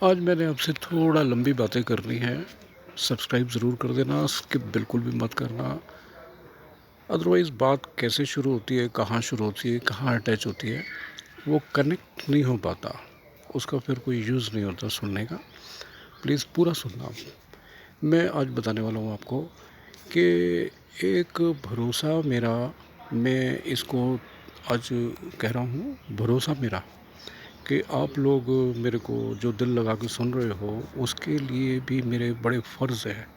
आज मैंने आपसे थोड़ा लंबी बातें करनी है। सब्सक्राइब ज़रूर कर देना, स्किप बिल्कुल भी मत करना। अदरवाइज़ बात कैसे शुरू होती है, कहाँ शुरू होती है, कहाँ अटैच होती है, वो कनेक्ट नहीं हो पाता। उसका फिर कोई यूज़ नहीं होता सुनने का। प्लीज़ पूरा सुनना। मैं आज बताने वाला हूँ आपको कि एक भरोसा मेरा, मैं इसको आज कह रहा हूँ, भरोसा मेरा कि आप लोग मेरे को जो दिल लगा के सुन रहे हो, उसके लिए भी मेरे बड़े फ़र्ज़ है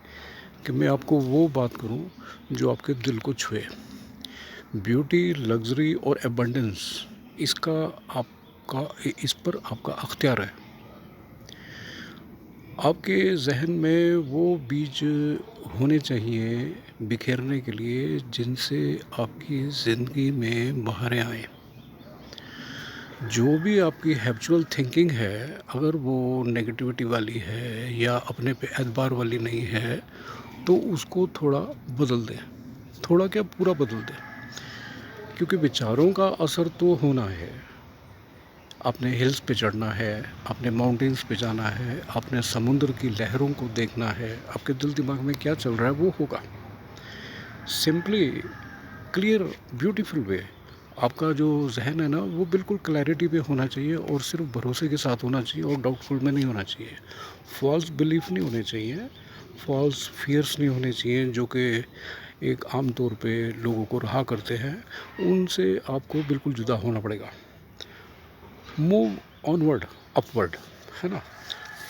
कि मैं आपको वो बात करूं जो आपके दिल को छुए। ब्यूटी, लग्ज़री और एबंडेंस, इसका आपका इस पर आपका अख्तियार है। आपके ज़हन में वो बीज होने चाहिए बिखेरने के लिए जिनसे आपकी ज़िंदगी में बहारें आएँ। जो भी आपकी हैबिचुअल थिंकिंग है, अगर वो नेगेटिविटी वाली है या अपने पे एतबार वाली नहीं है, तो उसको थोड़ा बदल दें। थोड़ा क्या, पूरा बदल दें। क्योंकि विचारों का असर तो होना है। आपने हिल्स पे चढ़ना है, आपने माउंटेन्स पे जाना है, आपने समुद्र की लहरों को देखना है, आपके दिल दिमाग में क्या चल रहा है वो होगा। Simply, clear, beautiful way. आपका जो जहन है ना, वो बिल्कुल क्लैरिटी पे होना चाहिए और सिर्फ भरोसे के साथ होना चाहिए और डाउटफुल में नहीं होना चाहिए। फॉल्स बिलीफ नहीं होने चाहिए, फॉल्स फियर्स नहीं होने चाहिए जो कि एक आम तौर पे लोगों को रहा करते हैं। उनसे आपको बिल्कुल जुदा होना पड़ेगा। मूव ऑनवर्ड, अपवर्ड, है ना।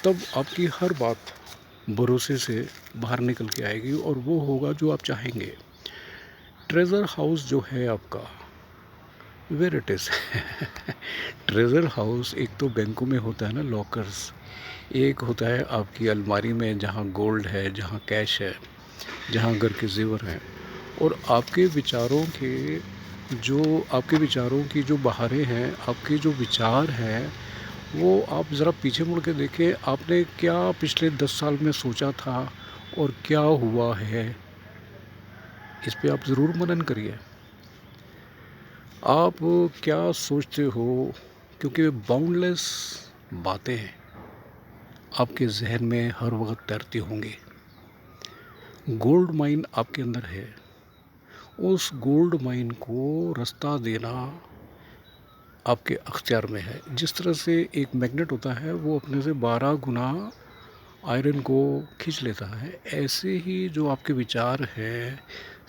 तब आपकी हर बात भरोसे से बाहर निकल के आएगी और वो होगा जो आप चाहेंगे। ट्रेज़र हाउस जो है आपका, where it is treasure house एक तो बैंकों में होता है ना, लॉकर्स। एक होता है आपकी अलमारी में, जहाँ गोल्ड है, जहाँ कैश है, जहाँ घर के ज़ेवर हैं। और आपके विचारों की जो बहारें हैं, आपके जो विचार हैं, वो आप ज़रा पीछे मुड़ के देखें। आपने क्या पिछले 10 साल में सोचा था और क्या हुआ है, इस पे आप ज़रूर मनन करिए। आप क्या सोचते हो, क्योंकि बाउंडलेस बातें आपके जहन में हर वक्त तैरती होंगी। गोल्ड माइन आपके अंदर है। उस गोल्ड माइन को रास्ता देना आपके अख्तियार में है। जिस तरह से एक मैग्नेट होता है, वो अपने से 12 गुना आयरन को खींच लेता है, ऐसे ही जो आपके विचार हैं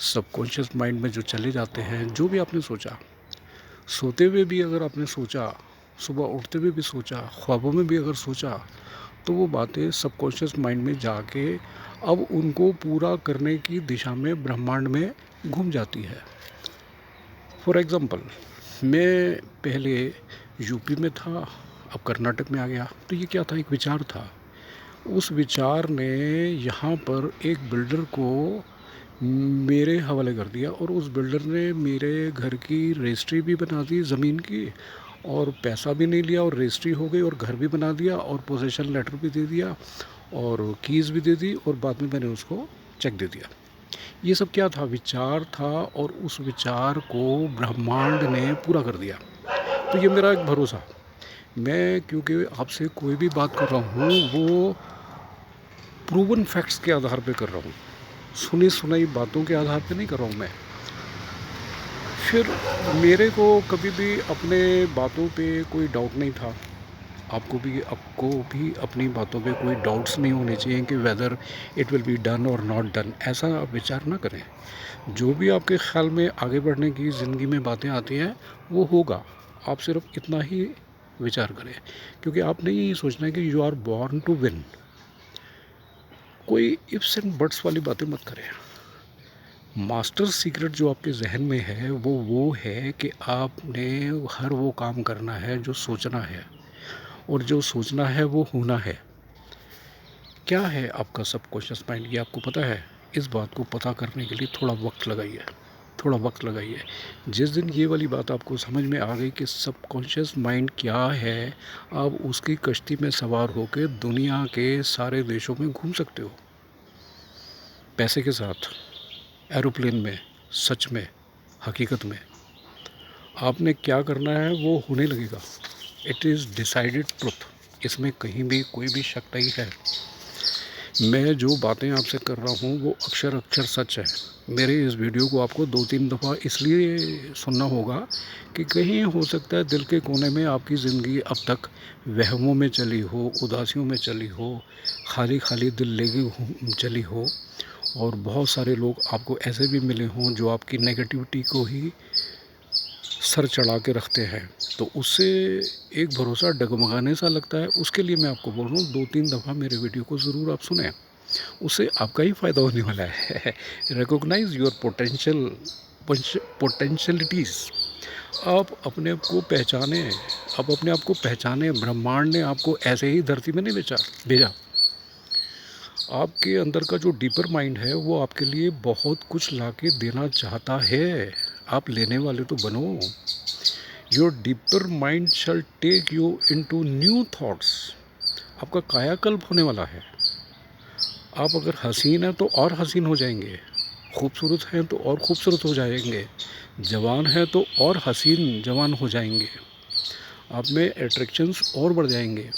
सबकॉन्शियस माइंड में जो चले जाते हैं, जो भी आपने सोचा, सोते हुए भी अगर आपने सोचा, सुबह उठते हुए भी सोचा, ख्वाबों में भी अगर सोचा, तो वो बातें सबकॉन्शियस माइंड में जाके अब उनको पूरा करने की दिशा में ब्रह्मांड में घूम जाती है। फॉर एग्ज़ाम्पल, मैं पहले यूपी में था, अब कर्नाटक में आ गया। तो ये क्या था, एक विचार था। उस विचार ने यहाँ पर एक बिल्डर को मेरे हवाले कर दिया और उस बिल्डर ने मेरे घर की रजिस्ट्री भी बना दी ज़मीन की, और पैसा भी नहीं लिया और रजिस्ट्री हो गई और घर भी बना दिया और पोजेशन लेटर भी दे दिया और कीज़ भी दे दी और बाद में मैंने उसको चेक दे दिया। ये सब क्या था, विचार था, और उस विचार को ब्रह्मांड ने पूरा कर दिया। तो ये मेरा एक भरोसा। मैं क्योंकि आपसे कोई भी बात कर रहा हूँ, वो प्रूवन फैक्ट्स के आधार पे कर रहा हूँ, सुनी सुनाई बातों के आधार पे नहीं कर रहा हूँ मैं। फिर मेरे को कभी भी अपने बातों पे कोई डाउट नहीं था। आपको भी अपनी बातों पे कोई डाउट्स नहीं होने चाहिए कि whether it will be done और नॉट डन। ऐसा आप विचार ना करें। जो भी आपके ख्याल में आगे बढ़ने की ज़िंदगी में बातें आती हैं, वो होगा। आप सिर्फ इतना ही विचार करें, क्योंकि आपने ये सोचना है कि you are born to win. कोई इफ्स एंड बट्स वाली बातें मत करें। मास्टर सीक्रेट जो आपके जहन में है, वो है कि आपने हर वो काम करना है जो सोचना है, और जो सोचना है वो होना है। क्या है आपका सबकॉन्शियस माइंड, ये आपको पता है। इस बात को पता करने के लिए थोड़ा वक्त लगाइए, थोड़ा वक्त लगाइए। जिस दिन ये वाली बात आपको समझ में आ गई कि सबकॉन्शियस माइंड क्या है, आप उसकी कश्ती में सवार होकर दुनिया के सारे देशों में घूम सकते हो, पैसे के साथ, एरोप्लेन में, सच में, हकीकत में। आपने क्या करना है वो होने लगेगा। It is decided truth. इसमें कहीं भी कोई भी शक नहीं है। मैं जो बातें आपसे कर रहा हूँ वो अक्षर अक्षर सच है। मेरे इस वीडियो को आपको 2-3 दफ़ा इसलिए सुनना होगा कि कहीं हो सकता है दिल के कोने में आपकी ज़िंदगी अब तक वहमों में चली हो, उदासियों में चली हो, खाली खाली दिल लेके चली हो, और बहुत सारे लोग आपको ऐसे भी मिले हों जो आपकी नेगेटिविटी को ही सर चढ़ा के रखते हैं। तो उससे एक भरोसा डगमगाने सा लगता है। उसके लिए मैं आपको बोल रहा हूँ 2-3 दफ़ा मेरे वीडियो को ज़रूर आप सुनें, उससे आपका ही फ़ायदा होने वाला है। Recognise your potentialities. आप अपने आप को पहचाने, आप अपने आप को पहचाने। ब्रह्मांड ने आपको ऐसे ही धरती में नहीं भेजा। आपके अंदर का जो डीपर माइंड है वो आपके लिए बहुत कुछ ला के देना चाहता है। आप लेने वाले तो बनो। Your deeper mind shall take you into new thoughts. आपका कायाकल्प होने वाला है। आप अगर हसीन हैं तो और हसीन हो जाएंगे, खूबसूरत हैं तो और खूबसूरत हो जाएंगे, जवान हैं तो और हसीन जवान हो जाएंगे, आप में अट्रैक्शंस और बढ़ जाएंगे।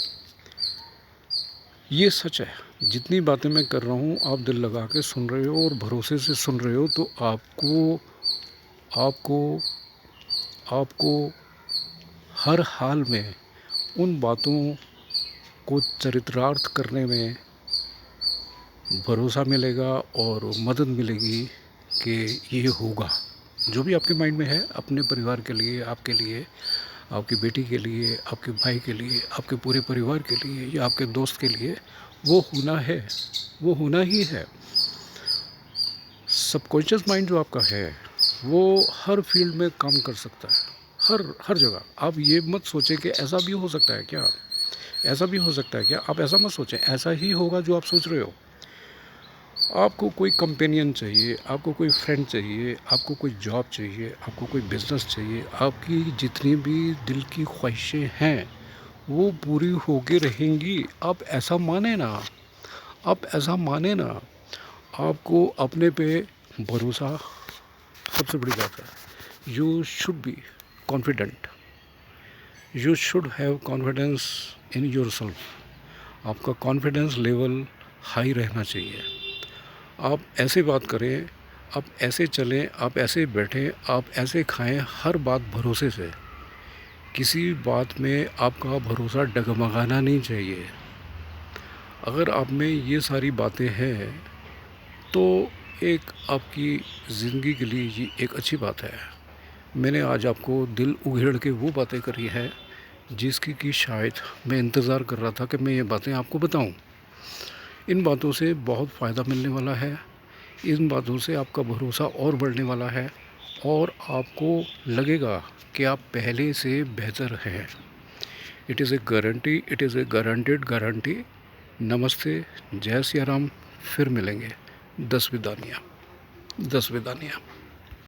ये सच है। जितनी बातें मैं कर रहा हूँ आप दिल लगा के सुन रहे हो और भरोसे से सुन रहे हो, तो आपको आपको आपको हर हाल में उन बातों को चरितार्थ करने में भरोसा मिलेगा और मदद मिलेगी कि ये होगा। जो भी आपके माइंड में है, अपने परिवार के लिए, आपके लिए, आपकी बेटी के लिए, आपके भाई के लिए, आपके पूरे परिवार के लिए या आपके दोस्त के लिए, वो होना है, वो होना ही है। सबकॉन्शियस माइंड जो आपका है वो हर फील्ड में काम कर सकता है, हर जगह। आप ये मत सोचें कि ऐसा भी हो सकता है क्या, ऐसा भी हो सकता है क्या, आप ऐसा मत सोचें। ऐसा ही होगा जो आप सोच रहे हो। आपको कोई कंपेनियन चाहिए, आपको कोई फ्रेंड चाहिए, आपको कोई जॉब चाहिए, आपको कोई बिज़नेस चाहिए, आपकी जितनी भी दिल की ख्वाहिशें हैं वो पूरी होके रहेंगी। आप ऐसा माने ना, आप ऐसा माने ना। आपको अपने पे भरोसा सबसे बड़ी बात है। You should be confident, you should have confidence in your self. आपका कॉन्फिडेंस लेवल हाई रहना चाहिए। आप ऐसे बात करें, आप ऐसे चलें, आप ऐसे बैठें, आप ऐसे खाएं, हर बात भरोसे से। किसी बात में आपका भरोसा डगमगाना नहीं चाहिए। अगर आप में ये सारी बातें हैं तो एक आपकी ज़िंदगी के लिए ये एक अच्छी बात है। मैंने आज आपको दिल उघेड़ के वो बातें करी है जिसकी कि शायद मैं इंतज़ार कर रहा था कि मैं ये बातें आपको बताऊं। इन बातों से बहुत फ़ायदा मिलने वाला है। इन बातों से आपका भरोसा और बढ़ने वाला है और आपको लगेगा कि आप पहले से बेहतर हैं। It is a guarantee, it is a guaranteed guarantee. नमस्ते, जय सिया राम। फिर मिलेंगे। 10 विदानियाँ, 10 विदानियाँ।